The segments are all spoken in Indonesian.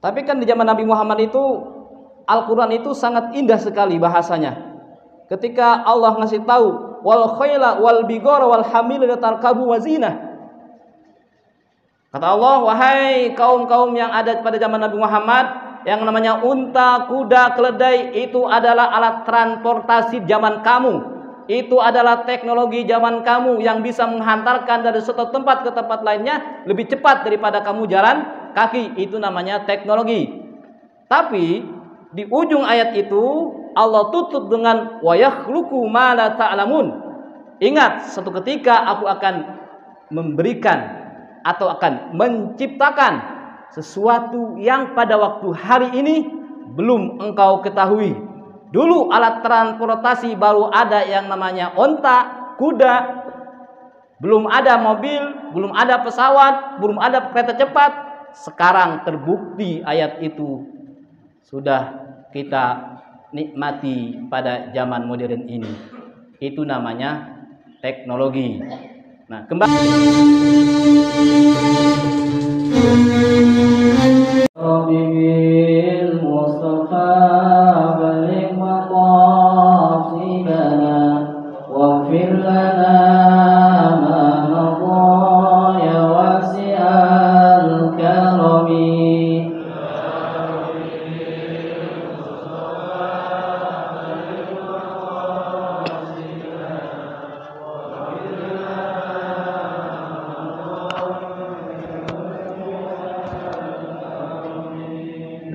Tapi kan di zaman Nabi Muhammad itu Al-Quran itu sangat indah sekali bahasanya. Ketika Allah ngasih tahu wal khayla wal bigora wal hamil tarkabu wazinah. Kata Allah, wahai kaum-kaum yang ada pada zaman Nabi Muhammad, yang namanya unta, kuda, keledai itu adalah alat transportasi zaman kamu. Itu adalah teknologi zaman kamu yang bisa menghantarkan dari suatu tempat ke tempat lainnya lebih cepat daripada kamu jalan kaki. Itu namanya teknologi. Tapi di ujung ayat itu Allah tutup dengan wa yakhluqu ma la ta'lamun. Ingat, suatu ketika aku akan memberikan atau akan menciptakan sesuatu yang pada waktu hari ini belum engkau ketahui. Dulu alat transportasi baru ada yang namanya onta, kuda, belum ada mobil, belum ada pesawat, belum ada kereta cepat. Sekarang terbukti ayat itu sudah kita nikmati pada zaman modern ini. Itu namanya teknologi. Nah, kembali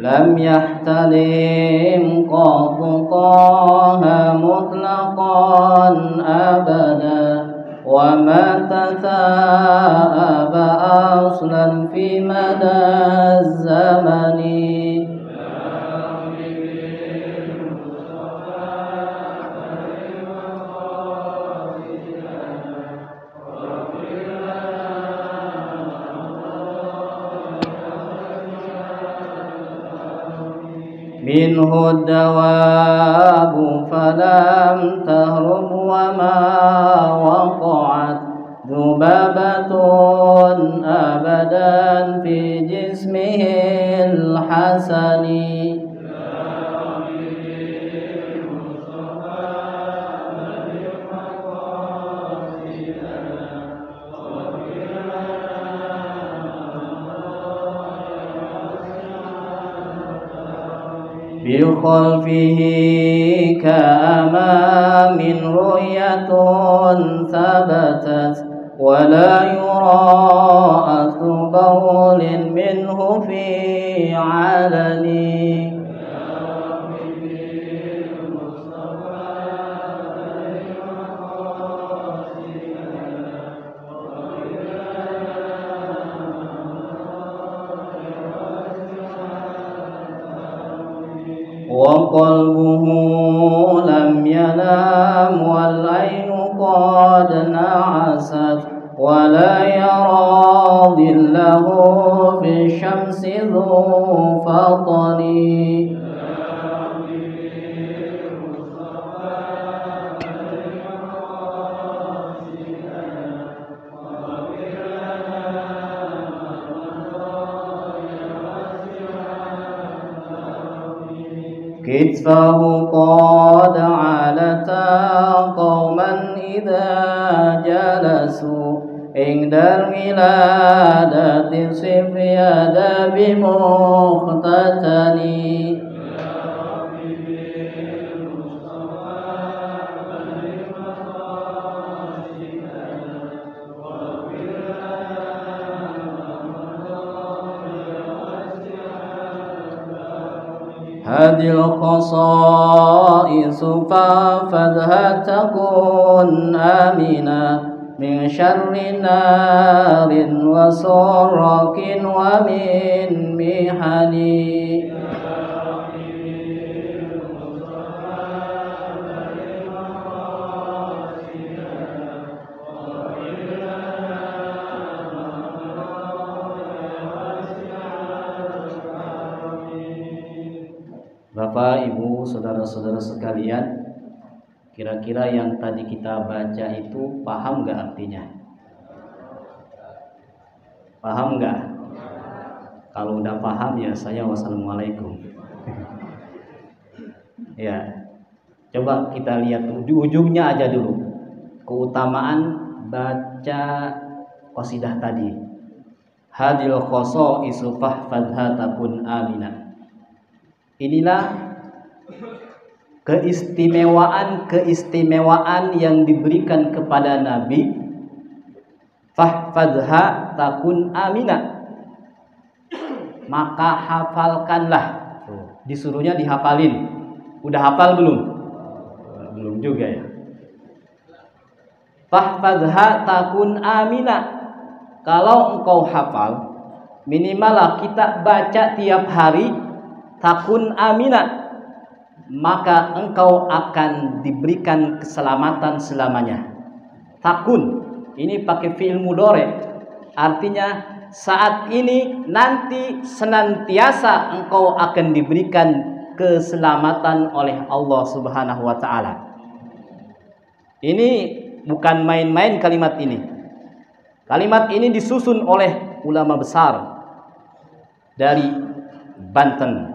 لم يحتلم قط طه مطلقا أبدا وما تثاءب أصلا في مدى الزمن منه الدواب فلم تهرب وما وقعت ذبابة أبدا في جسمه الحسن بخلفه كأمام رؤية ثبتت ولا يرى أثر بول منه في علن وقلبه لم ينام والعين قد نعست ولا يرى ظله في الشمس ذو فطن كتفه قد علتا قوما إذا جلسوا عند الولادة صف يد بمختتن هذه الخصائص فافذها تكن آمنا من شر نار وسرك ومن محن Bapak, Ibu, saudara-saudara sekalian, kira-kira yang tadi kita baca itu paham nggak artinya? Paham nggak? Kalau udah paham ya saya wassalamualaikum. Ya, coba kita lihat di ujungnya aja dulu. Keutamaan baca qasidah tadi. Hadil khoso isufah fadha takun amina. Inilah keistimewaan yang diberikan kepada Nabi. Fahfadha takun amina. Maka hafalkanlah. Disuruhnya dihafalin. Udah hafal belum? Belum juga ya. Fahfadha takun amina. Kalau engkau hafal, minimal kita baca tiap hari takun amina, maka engkau akan diberikan keselamatan selamanya. Takun ini pakai fi'il mudhari, artinya saat ini nanti senantiasa engkau akan diberikan keselamatan oleh Allah Subhanahu wa taala. Ini bukan main-main kalimat ini. Kalimat ini disusun oleh ulama besar dari Banten,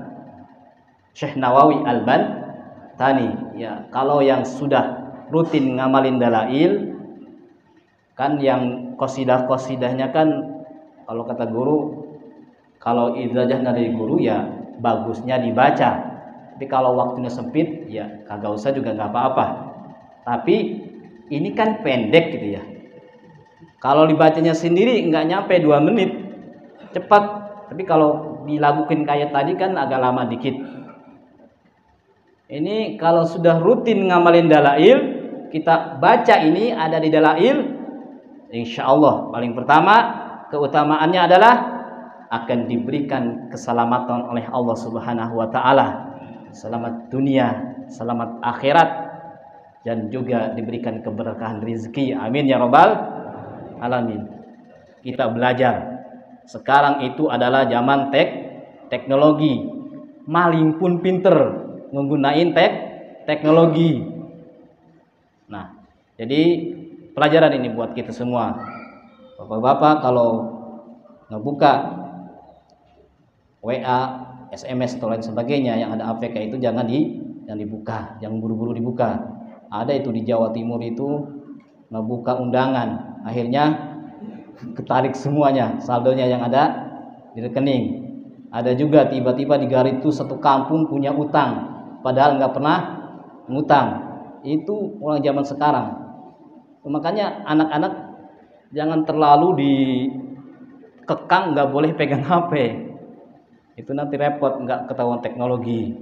Syekh Nawawi Al-Bantani. Ya, kalau yang sudah rutin ngamalin dalail, kan yang qasidah-qasidahnya kan kalau kata guru, kalau ijazah dari guru ya bagusnya dibaca. Tapi kalau waktunya sempit ya kagak usah juga nggak apa-apa. Tapi ini kan pendek gitu ya. Kalau dibacanya sendiri nggak nyampe 2 menit, cepat. Tapi kalau dilakukan kayak tadi kan agak lama dikit. Ini kalau sudah rutin ngamalin dalail, kita baca ini ada di dalail, insya Allah paling pertama keutamaannya adalah akan diberikan keselamatan oleh Allah Subhanahu wa taala. Selamat dunia, selamat akhirat, dan juga diberikan keberkahan rezeki. Amin ya rabbal alamin. Kita belajar. Sekarang itu adalah zaman teknologi. Maling pun pinter menggunakan teknologi. Nah, jadi pelajaran ini buat kita semua. Bapak-bapak kalau ngebuka WA, SMS atau lain sebagainya yang ada APK itu jangan dibuka, jangan buru-buru dibuka. Ada itu di Jawa Timur itu ngebuka undangan, akhirnya ketarik semuanya saldonya yang ada di rekening. Ada juga tiba-tiba di garis itu satu kampung punya utang, padahal nggak pernah ngutang. Itu orang zaman sekarang. Makanya anak-anak jangan terlalu dikekang, nggak boleh pegang HP. Itu nanti repot, nggak ketahuan teknologi,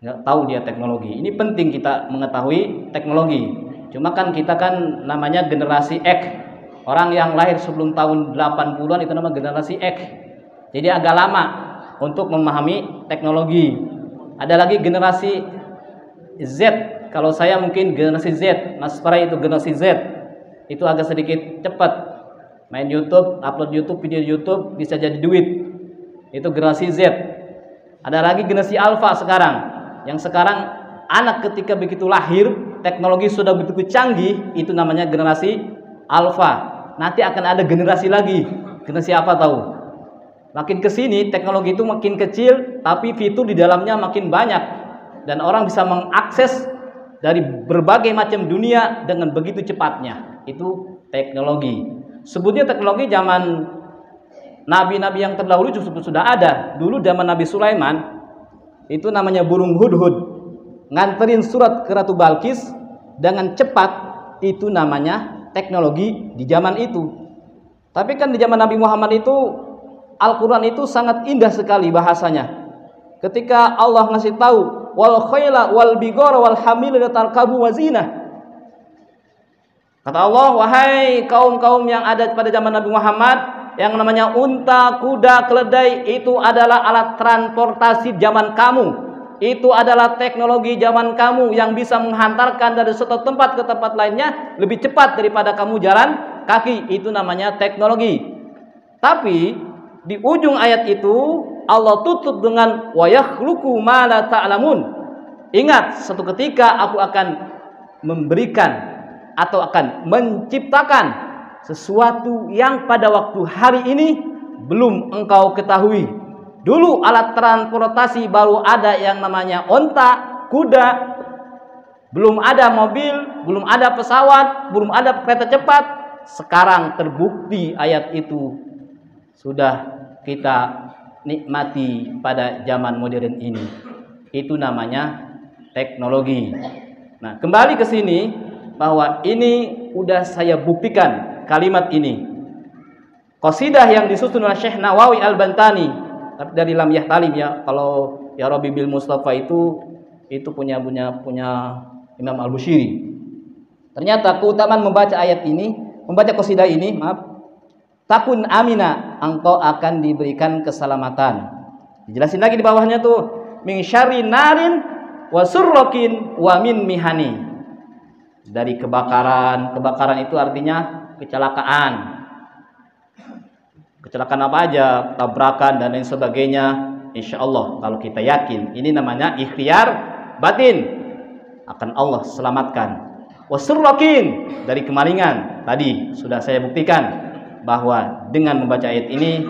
nggak tahu dia teknologi. Ini penting kita mengetahui teknologi. Cuma kan kita kan namanya generasi X. Orang yang lahir sebelum tahun 80-an itu namanya generasi X. Jadi agak lama untuk memahami teknologi. Ada lagi generasi Z. Kalau saya mungkin generasi Z, Mas Farai itu generasi Z. Itu agak sedikit cepat. Main YouTube, upload YouTube, video YouTube bisa jadi duit. Itu generasi Z. Ada lagi generasi Alpha sekarang. Yang sekarang anak ketika begitu lahir, teknologi sudah begitu canggih, itu namanya generasi Alpha. Nanti akan ada generasi lagi. Generasi apa tahu? Makin ke sini teknologi itu makin kecil, tapi fitur di dalamnya makin banyak. Dan orang bisa mengakses dari berbagai macam dunia dengan begitu cepatnya. Itu teknologi. Sebutnya teknologi zaman nabi-nabi yang terdahulu sudah ada. Dulu zaman Nabi Sulaiman itu namanya burung hudhud, nganterin surat ke Ratu Balkis dengan cepat, itu namanya teknologi di zaman itu. Tapi kan di zaman Nabi Muhammad itu Al-Quran itu sangat indah sekali bahasanya. Ketika Allah ngasih tahu wal khayla wal bigora wal hamila tarkabu wazina. Kata Allah, wahai kaum-kaum yang ada pada zaman Nabi Muhammad, yang namanya unta, kuda, keledai itu adalah alat transportasi zaman kamu. Itu adalah teknologi zaman kamu yang bisa menghantarkan dari satu tempat ke tempat lainnya lebih cepat daripada kamu jalan kaki. Itu namanya teknologi. Tapi di ujung ayat itu Allah tutup dengan wa yakhluqu ma la ta'lamun. Ingat, satu ketika aku akan memberikan atau akan menciptakan sesuatu yang pada waktu hari ini belum engkau ketahui. Dulu alat transportasi baru ada yang namanya onta, kuda, belum ada mobil, belum ada pesawat, belum ada kereta cepat. Sekarang terbukti ayat itu sudah kita nikmati pada zaman modern ini. Itu namanya teknologi. Nah, kembali ke sini bahwa ini udah saya buktikan kalimat ini. Qasidah yang disusun oleh Syekh Nawawi Al-Bantani, tapi dari Lam Yahtalim ya. Kalau Ya Rabbi bil Mustafa itu punya Imam Al-Bushiri. Ternyata keutamaan membaca ayat ini, membaca qasidah ini, takun amina, engkau akan diberikan keselamatan. Dijelasin lagi di bawahnya tuh, min syarri narin wa surrokin wa min mihani. Dari kebakaran itu artinya kecelakaan. Kecelakaan apa aja, tabrakan dan lain sebagainya. Insya Allah kalau kita yakin, ini namanya ikhtiar batin, akan Allah selamatkan. Wasurrokin, dari kemalingan. Tadi sudah saya buktikan bahwa dengan membaca ayat ini,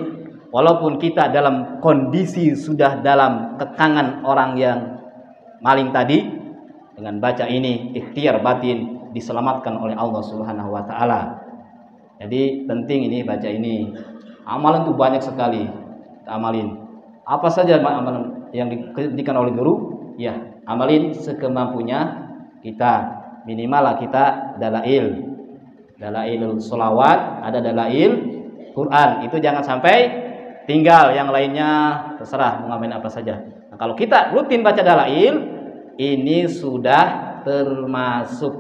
walaupun kita dalam kondisi sudah dalam kekangan orang yang maling tadi, dengan baca ini ikhtiar batin diselamatkan oleh Allah Subhanahu wa taala. Jadi penting ini baca ini. Amalan itu banyak sekali. Amalin. Apa saja amalan yang diberikan oleh guru? Ya, amalin sekemampunya kita. Minimal kita dalailul sholawat, ada dalail Quran. Itu jangan sampai tinggal, yang lainnya terserah mau ngapain apa saja. Nah, kalau kita rutin baca dalail, ini sudah termasuk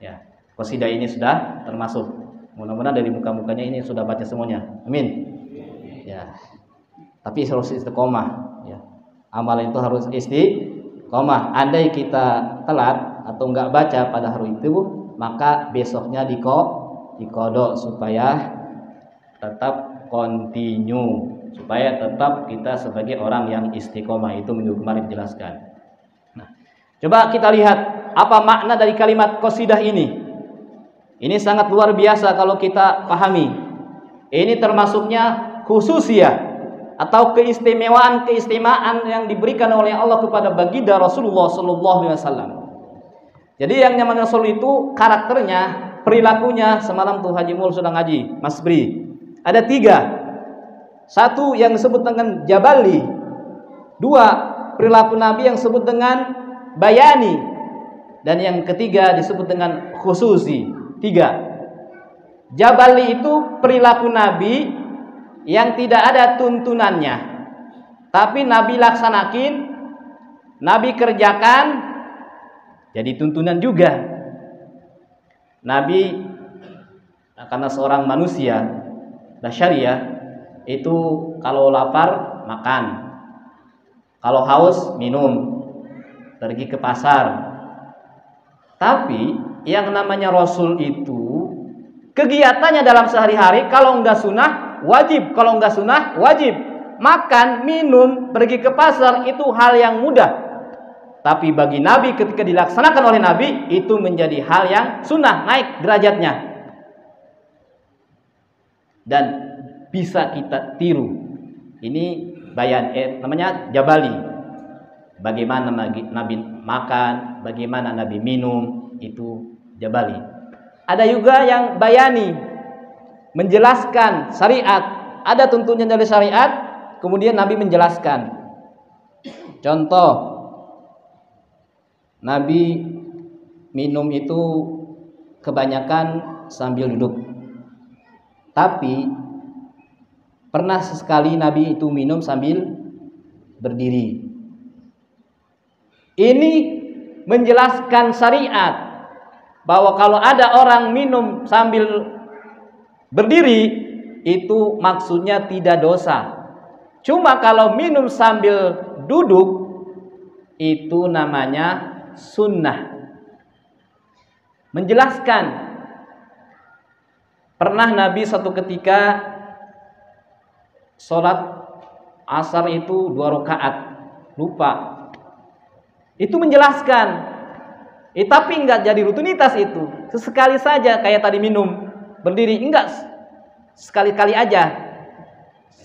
ya, qasidah ini sudah termasuk. Mudah-mudahan dari muka-mukanya ini sudah baca semuanya. Amin. Ya. Tapi harus istiqomah ya. Amalan itu harus istiqomah. Andai kita telat atau enggak baca pada hari itu, maka besoknya dikodok supaya tetap continue, supaya tetap kita sebagai orang yang istiqomah. Itu minggu kemarin dijelaskan. Nah, coba kita lihat apa makna dari kalimat qasidah ini. Ini sangat luar biasa kalau kita pahami. Ini termasuknya khususiyah atau keistimewaan yang diberikan oleh Allah kepada baginda Rasulullah sallallahu alaihi wasallam. Jadi yang namanya Rasul itu karakternya, perilakunya, semalam tuh Haji Mul sudah ngaji, Mas Bri. Ada 3. 1 yang disebut dengan jabali. 2 perilaku Nabi yang disebut dengan bayani. Dan yang ketiga disebut dengan khususi. 3. Jabali itu perilaku Nabi yang tidak ada tuntunannya, tapi Nabi laksanakin, Nabi kerjakan, jadi tuntunan juga. Nabi karena seorang manusia basyariah itu kalau lapar makan, kalau haus minum, pergi ke pasar. Tapi yang namanya Rasul itu kegiatannya dalam sehari-hari, kalau enggak sunnah wajib, kalau enggak sunnah wajib. Makan, minum, pergi ke pasar itu hal yang mudah. Tapi bagi Nabi ketika dilaksanakan oleh Nabi itu menjadi hal yang sunnah, naik derajatnya. Dan bisa kita tiru. Ini bayan namanya jabali. Bagaimana Nabi makan, bagaimana Nabi minum, itu jabali. Ada juga yang bayani, menjelaskan syariat. Ada tuntunan dari syariat, kemudian Nabi menjelaskan. Contoh, Nabi minum itu kebanyakan sambil duduk. Tapi pernah sesekali Nabi itu minum sambil berdiri. Ini menjelaskan syariat bahwa kalau ada orang minum sambil berdiri itu maksudnya tidak dosa. Cuma kalau minum sambil duduk itu namanya sunnah. Menjelaskan, pernah Nabi satu ketika sholat asar itu 2 rakaat, lupa. Itu menjelaskan, tapi enggak jadi rutinitas itu. Sesekali saja kayak tadi minum berdiri, enggak, sekali-kali aja.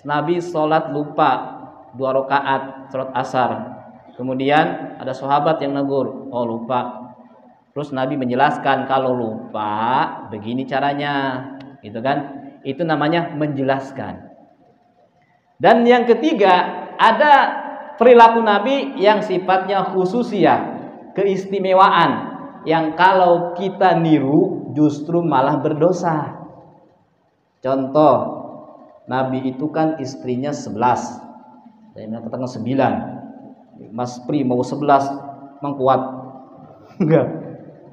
Nabi sholat lupa 2 rakaat sholat asar. Kemudian ada sahabat yang negur, oh lupa. Terus Nabi menjelaskan kalau lupa begini caranya, gitu kan? Itu namanya menjelaskan. Dan yang ketiga, ada perilaku Nabi yang sifatnya khususiyah, keistimewaan, yang kalau kita niru justru malah berdosa. Contoh, Nabi itu kan istrinya 11, saya mengatakan 9. Mas Pri mau 11, mengkuat enggak?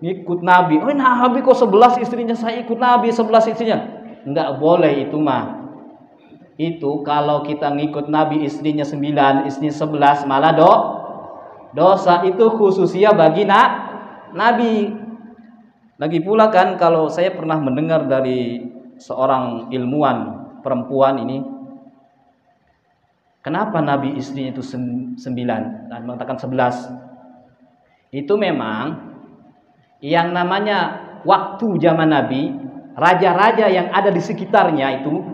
Ikut Nabi. Oh, Nabi kok 11 istrinya, saya ikut Nabi 11 istrinya. Enggak boleh itu mah. Itu kalau kita ngikut Nabi istrinya 9, istrinya 11 malah dosa. Itu khususnya bagi Nabi. Lagi pula kan kalau saya pernah mendengar dari seorang ilmuwan perempuan ini, kenapa Nabi istrinya itu 9 dan mengatakan 11? Itu memang yang namanya waktu zaman Nabi, raja-raja yang ada di sekitarnya itu,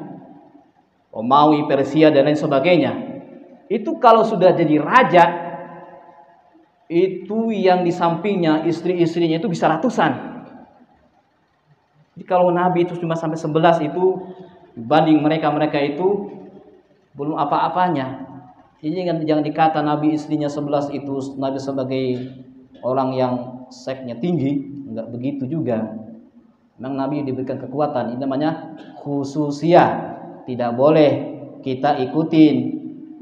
Romawi, Persia dan lain sebagainya, itu kalau sudah jadi raja, itu yang di sampingnya istri-istrinya itu bisa ratusan. Jadi kalau Nabi itu cuma sampai 11 itu, dibanding mereka itu belum apa-apanya. Jadi jangan dikata Nabi istrinya 11 itu Nabi sebagai orang yang seknya tinggi, enggak begitu juga. Memang Nabi diberikan kekuatan, ini namanya khususiyah. Tidak boleh kita ikutin.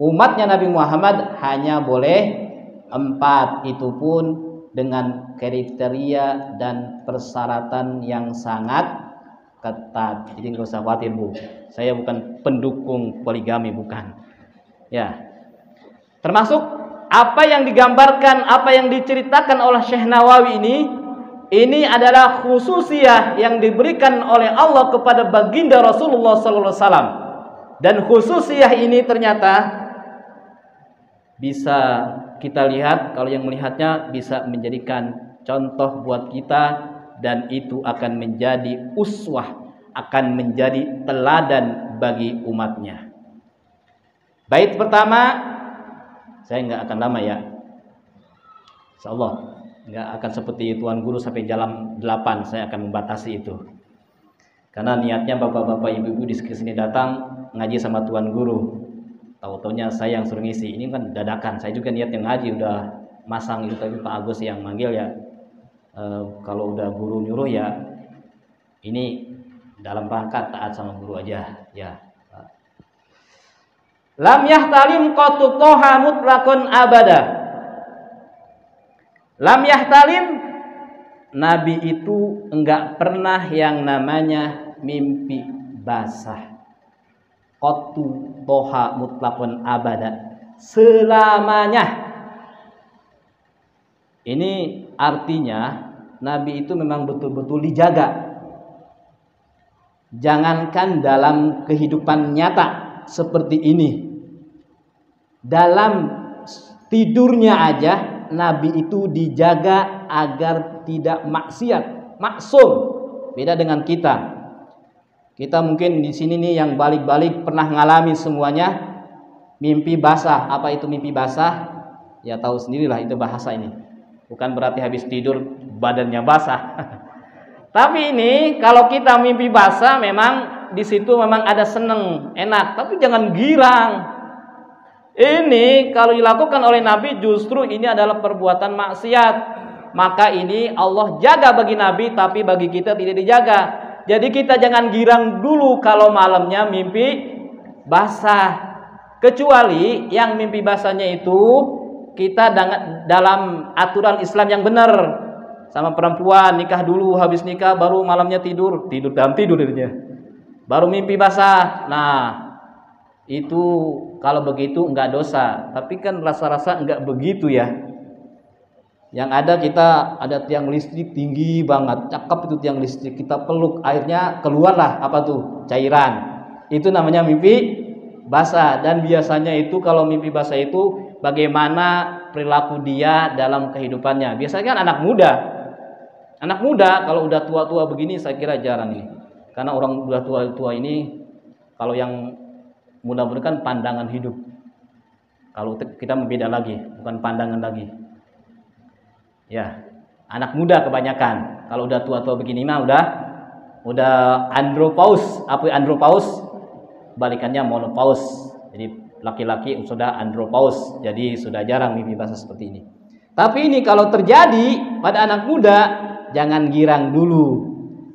Umatnya Nabi Muhammad hanya boleh 4, itu pun dengan kriteria dan persyaratan yang sangat ketat. Jadi nggak usah khawatir Bu, saya bukan pendukung poligami, bukan. Ya, termasuk apa yang digambarkan, apa yang diceritakan oleh Syekh Nawawi ini adalah khususiyah yang diberikan oleh Allah kepada baginda Rasulullah SAW. Dan khususiyah ini ternyata bisa kita lihat, kalau yang melihatnya bisa menjadikan contoh buat kita, dan itu akan menjadi uswah, akan menjadi teladan bagi umatnya. Bait pertama, saya nggak akan lama ya, insyaallah nggak akan seperti Tuan Guru sampai jam 8, saya akan membatasi itu. Karena niatnya bapak-bapak ibu-ibu di sini datang ngaji sama Tuan Guru, tahu-taunya saya yang suruh ngisi. Ini kan dadakan, saya juga niatnya ngaji, udah masang itu, tapi Pak Agus yang manggil ya. Kalau udah guru nyuruh ya, ini dalam rangka taat sama guru aja ya. Lam yahtalim qatu toha mutlaqun abada. Lam yahtalim, Nabi itu enggak pernah yang namanya mimpi basah. Qatu toha mutlaqun abada, selamanya. Ini artinya Nabi itu memang betul-betul dijaga. Jangankan dalam kehidupan nyata seperti ini, dalam tidurnya aja Nabi itu dijaga agar tidak maksiat, maksum. Beda dengan kita. Kita mungkin di sini nih yang balik-balik pernah ngalami semuanya mimpi basah. Apa itu mimpi basah? Ya tahu sendirilah itu bahasa ini. Bukan berarti habis tidur badannya basah. Tapi ini kalau kita mimpi basah, memang di situ memang ada seneng, enak, tapi jangan girang. Ini kalau dilakukan oleh Nabi justru ini adalah perbuatan maksiat. Maka ini Allah jaga bagi Nabi, tapi bagi kita tidak dijaga. Jadi kita jangan girang dulu kalau malamnya mimpi basah. Kecuali yang mimpi basahnya itu kita dalam aturan Islam yang benar. Sama perempuan nikah dulu, habis nikah baru malamnya tidur dalam tidur dirinya, baru mimpi basah. Nah itu kalau begitu enggak dosa. Tapi kan rasa-rasa enggak begitu ya. Yang ada kita ada tiang listrik tinggi banget, cakep itu tiang listrik, kita peluk, airnya keluarlah apa tuh, cairan. Itu namanya mimpi basah. Dan biasanya itu kalau mimpi basah itu bagaimana perilaku dia dalam kehidupannya. Biasanya kan anak muda kalau udah tua-tua begini saya kira jarang nih. Karena orang udah tua-tua ini kalau yang Mudah-mudahan pandangan hidup. Kalau kita membeda lagi, bukan pandangan lagi. Ya, anak muda kebanyakan. Kalau udah tua-tua begini mah udah andropause. Apa andropause? Balikannya monopause. Jadi laki-laki sudah andropause. Jadi sudah jarang mimpi basah seperti ini. Tapi ini kalau terjadi pada anak muda, jangan girang dulu.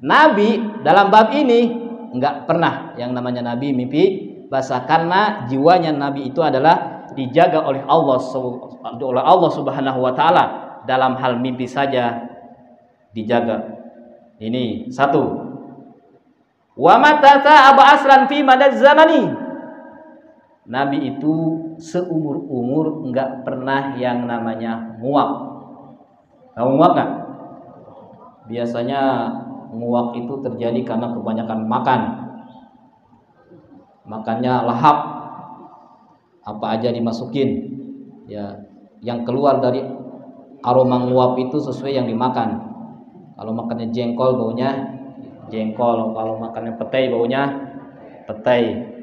Nabi dalam bab ini enggak pernah yang namanya Nabi mimpi basah, karena jiwanya Nabi itu adalah dijaga oleh Allah Subhanahu wa taala. Dalam hal mimpi saja dijaga. Ini satu. Wa matata aba aslan fi madaz zamani. Nabi itu seumur-umur enggak pernah yang namanya nguap. Tahu nguap enggak? Biasanya nguap itu terjadi karena kebanyakan makan. Makannya lahap. Apa aja dimasukin. Ya, yang keluar dari aroma nguap itu sesuai yang dimakan. Kalau makannya jengkol baunya jengkol, kalau makannya petai baunya petai.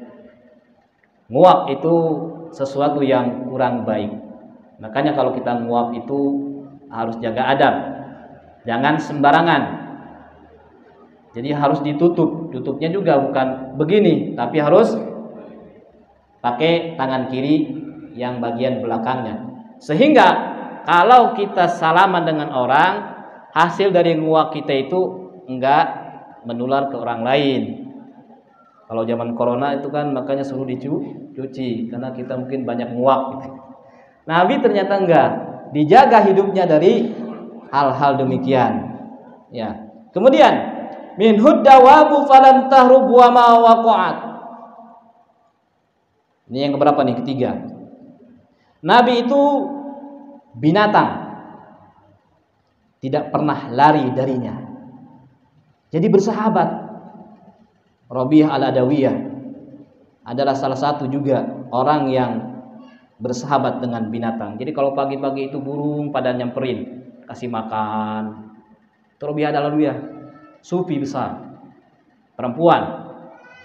Nguap itu sesuatu yang kurang baik. Makanya kalau kita nguap itu harus jaga adab. Jangan sembarangan. Jadi harus ditutup. Tutupnya juga bukan begini, tapi harus pakai tangan kiri yang bagian belakangnya. Sehingga kalau kita salaman dengan orang, hasil dari nguap kita itu enggak menular ke orang lain. Kalau zaman corona itu kan makanya suruh dicuci karena kita mungkin banyak nguap gitu. Nabi ternyata enggak, dijaga hidupnya dari hal-hal demikian. Ya. Kemudian min huddawabu falam tahrub wa ma waqa'at. Ini yang keberapa nih? Ketiga. Nabi itu binatang, tidak pernah lari darinya. Jadi bersahabat. Rabi'ah al-Adawiyah adalah salah satu juga orang yang bersahabat dengan binatang. Jadi kalau pagi-pagi itu burung pada nyamperin, kasih makan. Itu Rabi'ah al-Adawiyah, sufi besar, perempuan.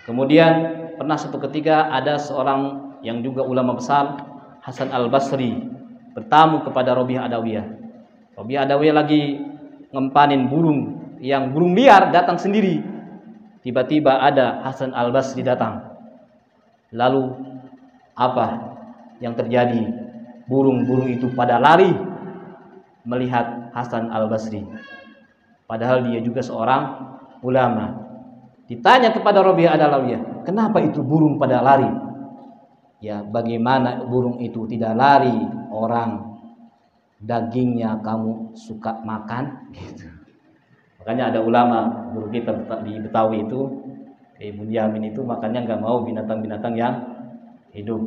Kemudian pernah suatu ketika ada seorang yang juga ulama besar, Hasan al-Basri, bertamu kepada Rabi'ah al-Adawiyah. Rabi'ah al-Adawiyah lagi ngempanin burung, yang burung liar datang sendiri. Tiba-tiba ada Hasan al-Basri datang. Lalu apa yang terjadi? Burung-burung itu pada lari melihat Hasan al-Basri. Padahal dia juga seorang ulama. Ditanya kepada Rabi'ah al-Adawiyah, kenapa itu burung pada lari? Ya, bagaimana burung itu tidak lari? Orang dagingnya kamu suka makan gitu. Makanya ada ulama guru kita di Betawi itu, Ibnu Yamin itu makanya nggak mau binatang-binatang yang hidup,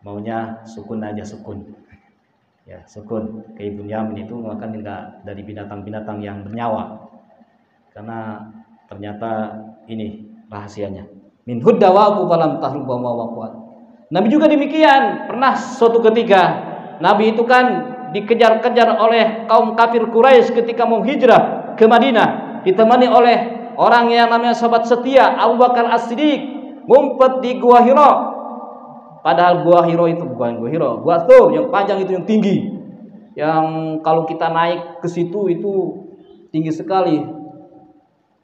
maunya sukun aja, sukun. Ya, sukun. Ibnu Yamin itu makanya nggak dari binatang-binatang yang bernyawa, karena ternyata ini rahasianya. Min huddawaku falam tahruba ma waqat. Nabi juga demikian. Pernah suatu ketika Nabi itu kan dikejar-kejar oleh kaum kafir Quraisy ketika mau hijrah ke Madinah, ditemani oleh orang yang namanya sahabat setia Abu Bakar As-Siddiq, ngumpet di Gua Hira. Padahal Gua Hira itu bukan Gua Hira, Gua Thur yang panjang itu, yang tinggi, yang kalau kita naik ke situ itu tinggi sekali.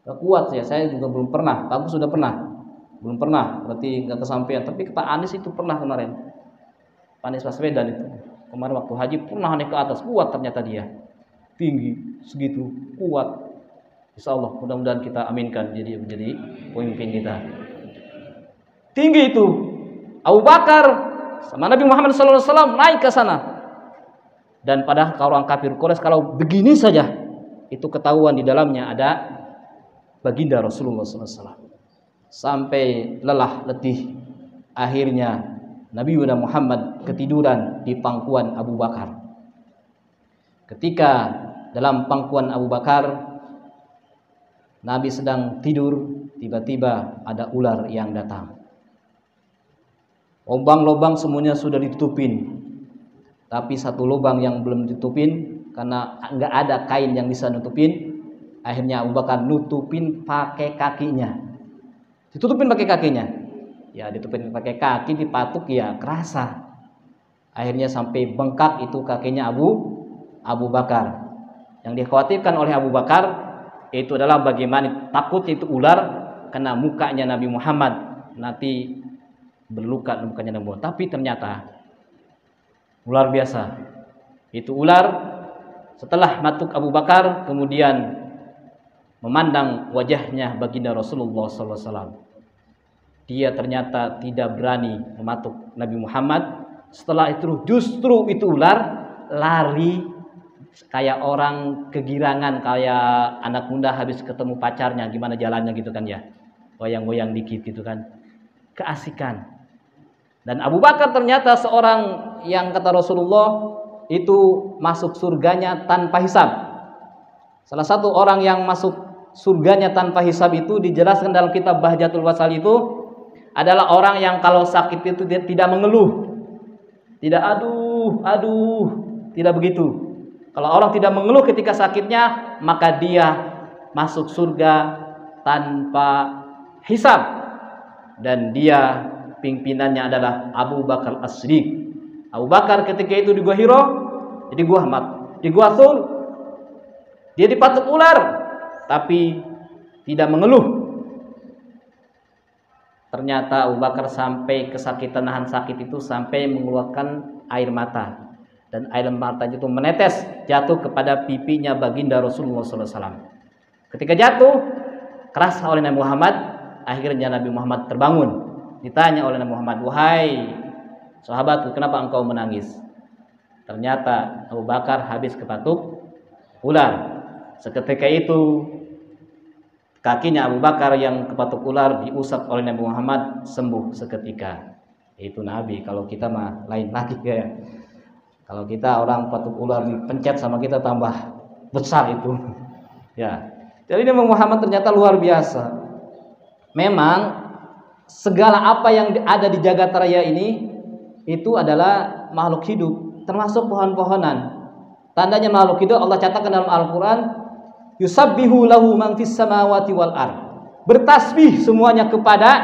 Gak kuat ya, saya juga belum pernah. Kamu sudah pernah? Belum pernah, berarti nggak kesampaian. Tapi Pak Anies itu pernah kemarin. Pak Anies Baswedan itu kemarin waktu haji pernah naik ke atas, kuat ternyata dia, tinggi segitu, kuat. Insya Allah mudah-mudahan kita aminkan jadi menjadi pemimpin kita. Tinggi itu Abu Bakar sama Nabi Muhammad SAW naik ke sana. Dan pada orang kafir Quraisy kalau begini saja itu ketahuan di dalamnya ada baginda Rasulullah SAW. Sampai lelah letih, akhirnya Nabi Muhammad ketiduran di pangkuan Abu Bakar. Ketika dalam pangkuan Abu Bakar Nabi sedang tidur, tiba-tiba ada ular yang datang. Lubang-lubang semuanya sudah ditutupin, tapi satu lubang yang belum ditutupin karena nggak ada kain yang bisa nutupin. Akhirnya Abu Bakar nutupin pakai kakinya. Ditutupin pakai kakinya. Ya ditutupin pakai kaki, dipatuk ya kerasa. Akhirnya sampai bengkak itu kakinya Abu Bakar. Yang dikhawatirkan oleh Abu Bakar itu adalah bagaimana takutnya itu ular kena mukanya Nabi Muhammad, nanti berluka mukanya Nabi Muhammad. Tapi ternyata luar biasa. Itu ular setelah matuk Abu Bakar kemudian memandang wajahnya baginda Rasulullah SAW. Dia ternyata tidak berani mematuk Nabi Muhammad. Setelah itu justru itu ular lari kayak orang kegirangan, kayak anak muda habis ketemu pacarnya, gimana jalannya gitu kan ya, goyang-goyang dikit gitu kan, keasikan. Dan Abu Bakar ternyata seorang yang kata Rasulullah itu masuk surganya tanpa hisab. Salah satu orang yang masuk surganya tanpa hisab itu dijelaskan dalam kitab Bahjatul Wasal itu adalah orang yang kalau sakit itu dia tidak mengeluh, tidak aduh, tidak begitu. Kalau orang tidak mengeluh ketika sakitnya, maka dia masuk surga tanpa hisab. Dan dia pimpinannya adalah Abu Bakar As-Siddiq. Abu Bakar ketika itu di Gua Hiro, di Gua Ahmad, di Gua Thur, dia dipatuk ular, tapi tidak mengeluh. Ternyata Abu Bakar sampai kesakitan, nahan sakit itu sampai mengeluarkan air mata. Dan air mata itu menetes jatuh kepada pipinya baginda Rasulullah SAW. Ketika jatuh keras oleh Nabi Muhammad, akhirnya Nabi Muhammad terbangun. Ditanya oleh Nabi Muhammad, wahai sahabatku, kenapa engkau menangis? Ternyata Abu Bakar habis kepatuk ular. Seketika itu kakinya Abu Bakar yang kepatuk ular diusap oleh Nabi Muhammad, sembuh seketika. Itu Nabi. Kalau kita mah lain lagi ya. Kalau kita orang patuk ular dipencet sama kita tambah besar itu. Ya. Jadi Nabi Muhammad ternyata luar biasa. Memang segala apa yang ada di jagat raya ini itu adalah makhluk hidup, termasuk pohon-pohonan. Tandanya makhluk hidup Allah catatkan dalam Al-Qur'an, yusabbihu lahu man fis samawati wal ard. Bertasbih semuanya kepada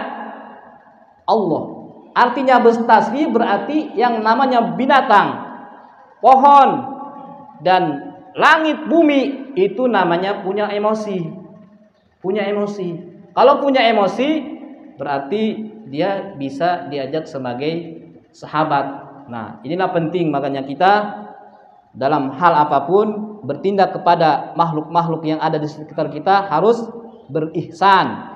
Allah. Artinya bertasbih berarti yang namanya binatang, pohon dan langit bumi itu namanya punya emosi. Punya emosi. Kalau punya emosi berarti dia bisa diajak sebagai sahabat. Nah, inilah penting makanya kita dalam hal apapun bertindak kepada makhluk-makhluk yang ada di sekitar kita harus berihsan.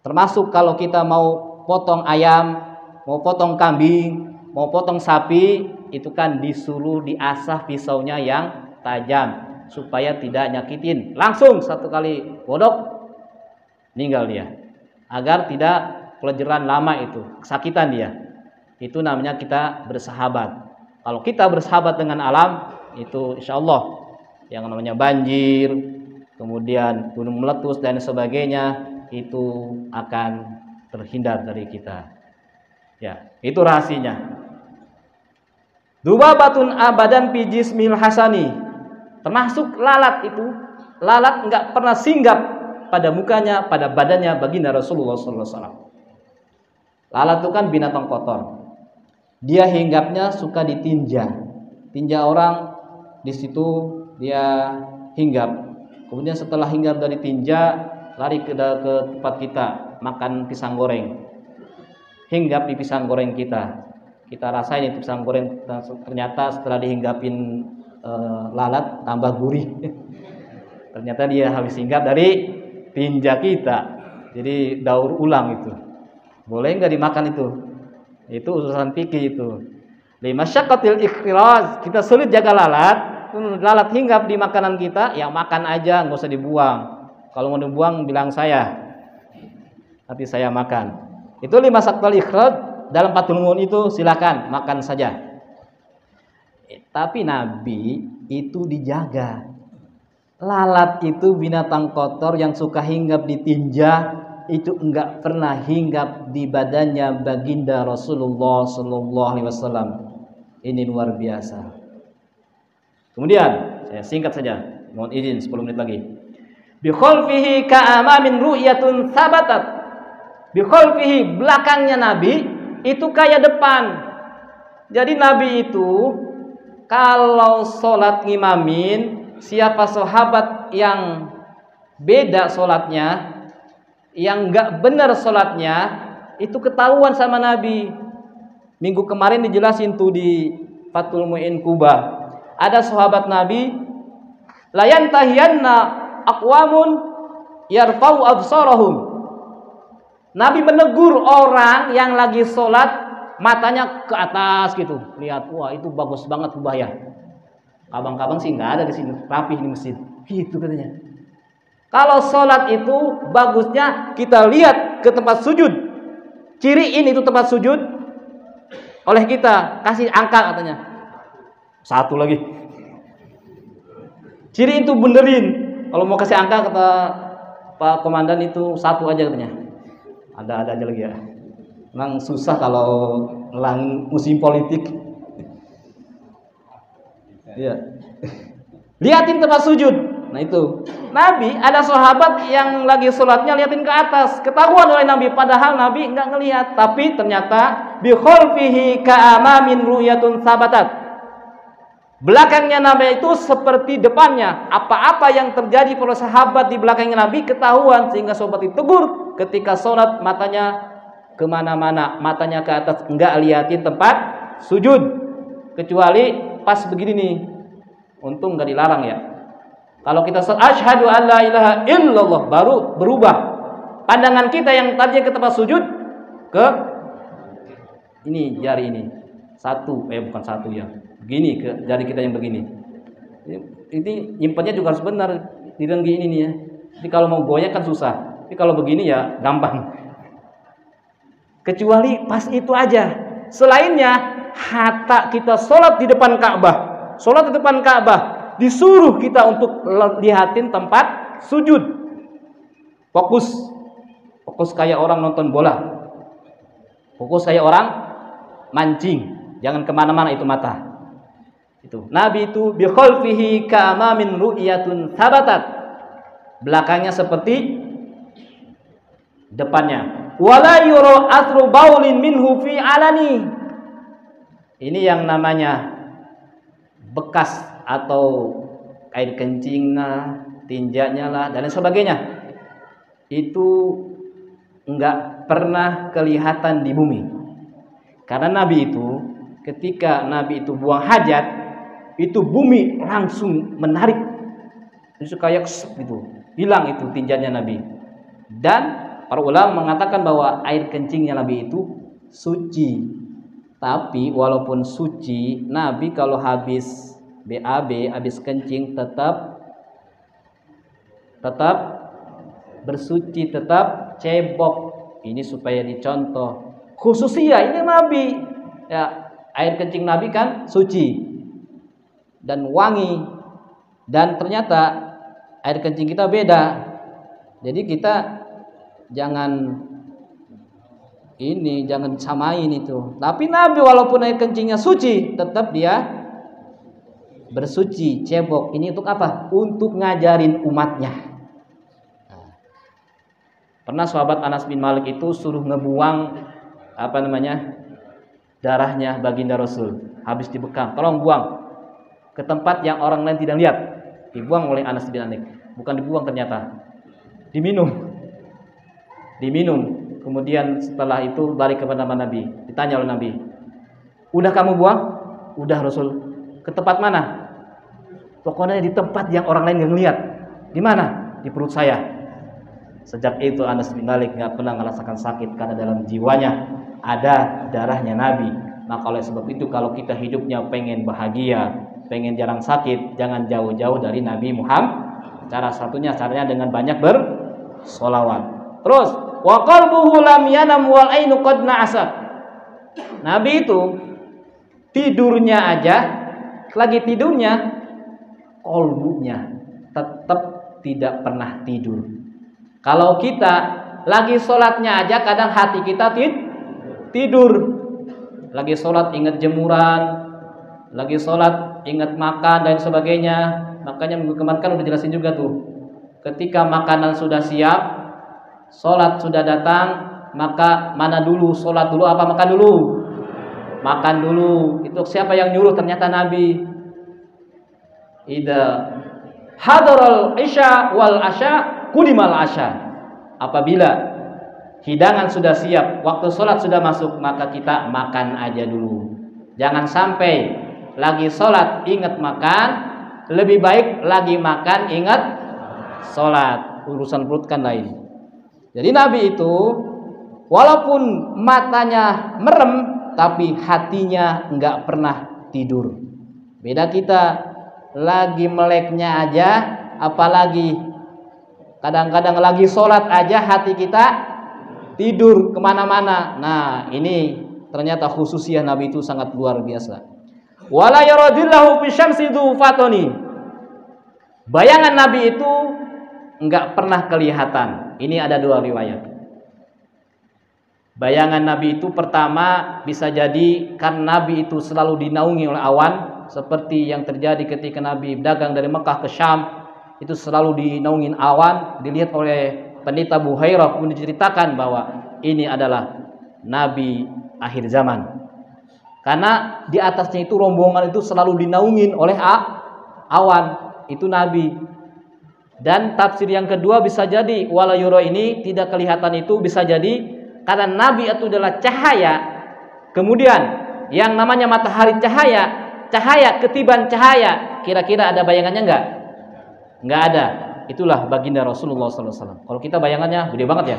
Termasuk kalau kita mau potong ayam, mau potong kambing, mau potong sapi, itu kan disuruh diasah pisaunya yang tajam supaya tidak nyakitin. Langsung satu kali godok meninggal dia. Agar tidak pelajaran lama itu, kesakitan dia. Itu namanya kita bersahabat. Kalau kita bersahabat dengan alam, itu insya Allah yang namanya banjir, kemudian gunung meletus dan sebagainya, itu akan terhindar dari kita. Ya, itu rahasianya. Dubabatun abadan fi jismil hasani. Termasuk lalat itu. Lalat enggak pernah singgap pada mukanya, pada badannya baginda Rasulullah SAW. Lalat itu kan binatang kotor. Dia hinggapnya suka ditinja. Tinja orang, di situ dia hinggap. Kemudian setelah hinggap dari tinja, lari ke tempat kita makan pisang goreng. Hinggap di pisang goreng kita. Kita rasain itu pisang goreng, ternyata setelah dihinggapin lalat tambah gurih. Ternyata dia habis hinggap dari tinja kita. Jadi daur ulang itu. Boleh nggak dimakan itu? Itu urusan fikih itu. Limasyaqqatil ikhtiraz, kita sulit jaga lalat. Lalat hinggap di makanan kita, ya makan aja, nggak usah dibuang. Kalau mau dibuang bilang saya, nanti saya makan. Itu limasyaqqatil ikhtiraz. Dalam Fathul Mu'in itu silakan makan saja. Tapi Nabi itu dijaga. Lalat itu binatang kotor yang suka hinggap di tinja, itu enggak pernah hinggap di badannya baginda Rasulullah sallallahu alaihi wasallam. Ini luar biasa. Kemudian saya singkat saja, mohon izin 10 menit lagi. Bi khalfihi ka'amamin ru'yatun thabatat. Bi khalfihi, belakangnya Nabi itu kayak depan. Jadi Nabi itu kalau sholat ngimamin, siapa sahabat yang beda sholatnya, yang nggak benar sholatnya, itu ketahuan sama Nabi. Minggu kemarin dijelasin tuh di Fathul Mu'in Kuba. Ada sahabat Nabi, layan tahiyanna aqwamun yarfau absarahum. Nabi menegur orang yang lagi sholat matanya ke atas gitu, lihat, wah itu bagus banget kubahnya. Abang-abang sih nggak ada di sini, rapih di masjid, gitu katanya. Kalau sholat itu bagusnya kita lihat ke tempat sujud, ciriin itu tempat sujud oleh kita, kasih angka katanya. Satu lagi, ciriin tuh benerin. Kalau mau kasih angka kata Pak Komandan itu satu aja katanya. Ada aja lagi ya. Memang susah kalau musim politik. Iya. Liatin tempat sujud. Nah itu. Nabi ada sahabat yang lagi sholatnya liatin ke atas. Ketahuan oleh Nabi. Padahal Nabi nggak ngelihat. Tapi ternyata bi khalfihi ka'amamin ru'yatun sabatat. Belakangnya Nabi itu seperti depannya. Apa-apa yang terjadi pada sahabat di belakangnya Nabi ketahuan. Sehingga sahabat ditegur ketika sholat matanya kemana-mana, matanya ke atas, enggak liatin tempat sujud, kecuali pas begini nih. Untung enggak dilarang ya. Kalau kita asyhadu an la ilaha illallah, baru berubah pandangan kita yang tadinya ke tempat sujud ke ini, jari ini satu, bukan satu ya, begini, ke jari kita yang begini. Ini nyimpannya juga harus benar, direnggi ini nih ya. Jadi kalau mau goyang kan susah, tapi kalau begini ya gampang. Kecuali pas itu aja. Selainnya, hatta kita sholat di depan Ka'bah. Sholat di depan Ka'bah. Disuruh kita untuk lihatin tempat sujud. Fokus. Fokus kayak orang nonton bola. Fokus kayak orang mancing. Jangan kemana-mana itu mata. Itu. Nabi itu bi khalfihi ka'amamin ru'yatun thabatat. Belakangnya seperti depannya. Wala yura athru baulin minhu fi alani. Ini yang namanya bekas atau air kencing lah, tinjanya lah, dan lain sebagainya. Itu enggak pernah kelihatan di bumi. Karena Nabi itu ketika Nabi itu buang hajat, itu bumi langsung menarik. Itu kayak gitu, hilang itu tinjanya Nabi. Dan para ulama mengatakan bahwa air kencingnya Nabi itu suci. Tapi walaupun suci, Nabi kalau habis BAB, habis kencing tetap bersuci, tetap cebok. Ini supaya dicontoh. Khususnya ini Nabi. Ya, air kencing Nabi kan suci dan wangi. Dan ternyata air kencing kita beda. Jadi kita jangan samain itu. Tapi Nabi walaupun air kencingnya suci, tetap dia bersuci, cebok. Ini untuk apa? Untuk ngajarin umatnya. Pernah sahabat Anas bin Malik itu suruh ngebuang darahnya baginda Rasul. Habis dibekam, tolong buang ke tempat yang orang lain tidak lihat. Dibuang oleh Anas bin Malik. Bukan dibuang ternyata, diminum. Kemudian setelah itu balik kepada Nabi. Ditanya oleh Nabi, udah kamu buang? Udah Rasul. Ke tempat mana? Pokoknya di tempat yang orang lain nggak ngeliat. Di mana? Di perut saya. Sejak itu Anas bin Malik nggak pernah merasakan sakit karena dalam jiwanya ada darahnya Nabi. Maka oleh sebab itu kalau kita hidupnya pengen bahagia, pengen jarang sakit, jangan jauh-jauh dari Nabi Muhammad. Caranya dengan banyak bersolawat. Terus wa qalbuhu lam yanam wal ainu qad na'asat. Nabi itu tidurnya aja, lagi tidurnya qalbunya tetap tidak pernah tidur. Kalau kita lagi sholatnya aja kadang hati kita tidur. Lagi sholat ingat jemuran, lagi sholat ingat makan dan sebagainya. Makanya minggu kemarin kan udah jelasin juga tuh. Ketika makanan sudah siap, sholat sudah datang, maka mana dulu, sholat dulu apa makan dulu? Makan dulu. Itu siapa yang nyuruh? Ternyata Nabi. Idza hadaral isya wal asya kudimal asya. Apabila hidangan sudah siap, waktu sholat sudah masuk, maka kita makan aja dulu. Jangan sampai lagi sholat ingat makan, lebih baik lagi makan ingat sholat. Urusan perut kan lain. Jadi Nabi itu walaupun matanya merem, tapi hatinya nggak pernah tidur. Beda kita, lagi meleknya aja, apalagi kadang-kadang lagi sholat aja hati kita tidur kemana-mana. Nah, ini ternyata khususiyah Nabi itu sangat luar biasa. Wala yaradillahu fi syamsi fatoni. Bayangan Nabi itu enggak pernah kelihatan. Ini ada dua riwayat. Bayangan Nabi itu pertama bisa jadi karena Nabi itu selalu dinaungi oleh awan, seperti yang terjadi ketika Nabi dagang dari Mekah ke Syam, itu selalu dinaungin awan. Dilihat oleh pendeta Buhairah pun diceritakan bahwa ini adalah Nabi akhir zaman. Karena di atasnya itu rombongan itu selalu dinaungin oleh awan, itu Nabi. Dan tafsir yang kedua bisa jadi wala yura ini tidak kelihatan, itu bisa jadi karena Nabi itu adalah cahaya. Kemudian yang namanya matahari cahaya ketiban cahaya. Kira-kira ada bayangannya enggak? Enggak ada. Itulah baginda Rasulullah SAW. Kalau kita bayangannya gede banget ya.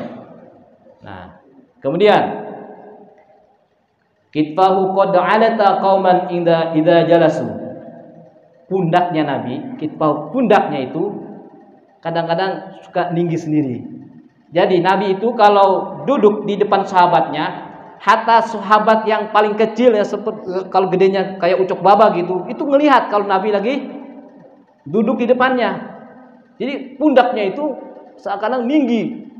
Nah, kemudian kitfahu qad alata qauman idza jalasu. Pundaknya Nabi, kitfahu, pundaknya itu kadang-kadang suka tinggi sendiri. Jadi Nabi itu kalau duduk di depan sahabatnya, hatta sahabat yang paling kecil ya, seperti kalau gedenya kayak ucok baba gitu, itu ngelihat kalau Nabi lagi duduk di depannya. Jadi pundaknya itu seakan-akan tinggi.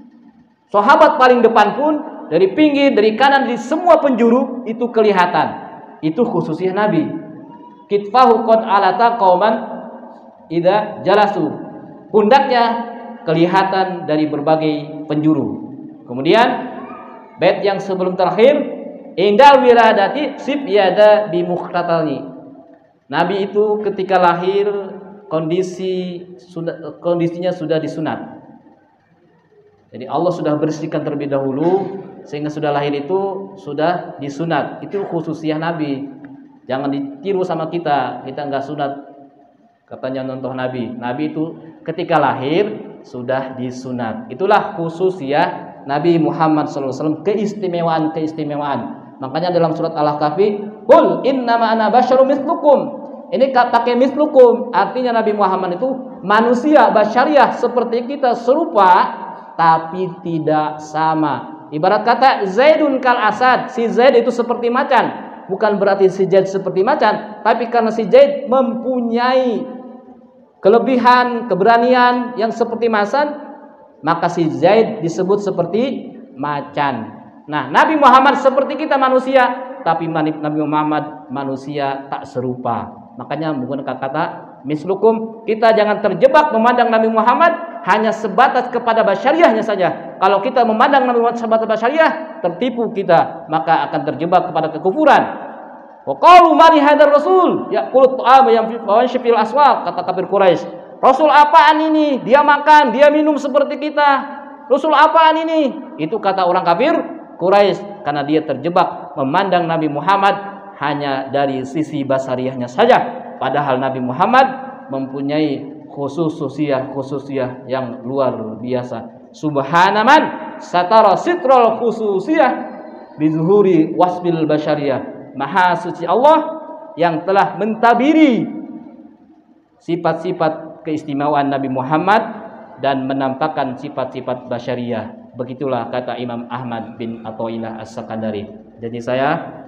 Sahabat paling depan pun dari pinggir, dari kanan, di semua penjuru itu kelihatan. Itu khususnya Nabi. Kitfahu qad alata qauman idza jalasu. Pundaknya kelihatan dari berbagai penjuru. Kemudian bait yang sebelum terakhir, indal wiradati sib yada bi mukhtatani. Nabi itu ketika lahir kondisinya sudah disunat. Jadi Allah sudah bersihkan terlebih dahulu sehingga sudah lahir itu sudah disunat. Itu khususnya Nabi. Jangan ditiru sama kita. Kita enggak sunat. Katanya contoh Nabi. Nabi itu ketika lahir sudah disunat. Itulah khususnya Nabi Muhammad SAW, keistimewaan. Makanya dalam surat Al-Kahfi, "Qul innama ana basyarum mislukum." Ini pakai mislukum, artinya Nabi Muhammad itu manusia basyariah seperti kita, serupa tapi tidak sama. Ibarat kata Zaidun kal asad, si Zaid itu seperti macan. Bukan berarti si Zaid seperti macan, tapi karena si Zaid mempunyai kelebihan, keberanian yang seperti macan, maka si Zaid disebut seperti macan. Nah, Nabi Muhammad seperti kita manusia, tapi Nabi Muhammad manusia tak serupa. Makanya menggunakan kata mislukum. Kita jangan terjebak memandang Nabi Muhammad hanya sebatas kepada basyariahnya saja. Kalau kita memandang Nabi Muhammad sebatas basyariah, tertipu kita, maka akan terjebak kepada kekufuran. Wa qalu mali hadzal rasul yaqulu ta'am yang fil aswaq, kata kafir Quraisy. Rasul apaan ini? Dia makan, dia minum seperti kita. Rasul apaan ini? Itu kata orang kafir Quraisy karena dia terjebak memandang Nabi Muhammad hanya dari sisi basariahnya saja, padahal Nabi Muhammad mempunyai khususiyah yang luar biasa. Subhanaman satara sitral khususiyah bizuhuri wasbil basyariyah. Maha suci Allah yang telah mentabiri sifat-sifat keistimewaan Nabi Muhammad dan menampakkan sifat-sifat basyariyah. Begitulah kata Imam Ahmad bin Athaillah As-Sakandari. Jadi saya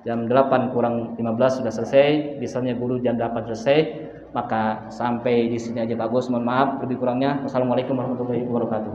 jam 8:15 sudah selesai, biasanya guru jam 8 selesai, maka sampai di sini aja Pak Gus, mohon maaf lebih kurangnya. Wassalamualaikum warahmatullahi wabarakatuh.